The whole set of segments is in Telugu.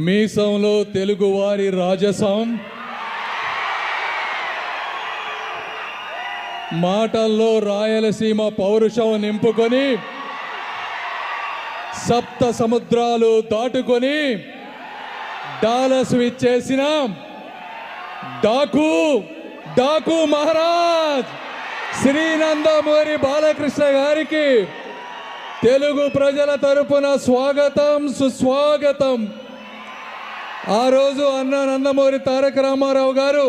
మీసంలో తెలుగువారి రాజసం, మాటల్లో రాయలసీమ పౌరుషం నింపుకొని సప్త సముద్రాలు దాటుకొని డాలస్ విచ్చేసిన డాకు మహారాజ్ శ్రీ నందమూరి బాలకృష్ణ గారికి తెలుగు ప్రజల తరపున స్వాగతం, సుస్వాగతం. ఆ రోజు అన్న నందమూరి తారక రామారావు గారు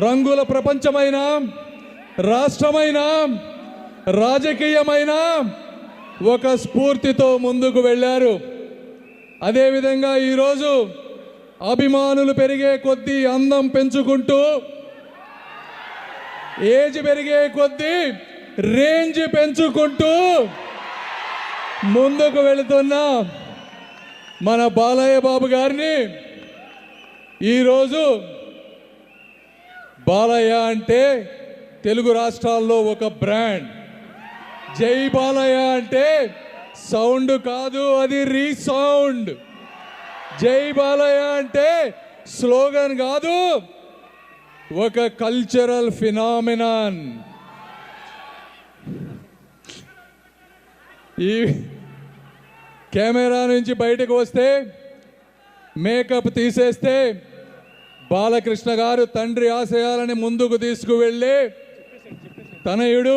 రంగుల ప్రపంచమైన, రాష్ట్రమైన, రాజకీయమైన ఒక స్ఫూర్తితో ముందుకు వెళ్ళారు. అదేవిధంగా ఈరోజు అభిమానులు పెరిగే కొద్దీ, అందం పెంచుకుంటూ, ఏజ్ పెరిగే కొద్దీ రేంజ్ పెంచుకుంటూ ముందుకు వెళుతున్న మన బాలయ్య బాబు గారిని ఈరోజు బాలయ్య అంటే తెలుగు రాష్ట్రాల్లో ఒక బ్రాండ్. జై బాలయ్య అంటే సౌండ్ కాదు, అది రీసౌండ్. జై బాలయ్య అంటే స్లోగన్ కాదు, ఒక కల్చరల్ ఫినామినాన్. ఈ కెమెరా నుంచి బయటకు వస్తే, మేకప్ తీసేస్తే బాలకృష్ణ గారు తండ్రి ఆశయాలని ముందుకు తీసుకువెళ్ళి తనయుడు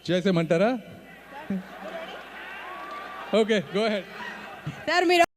చేసేమంటారా? Okay, go head.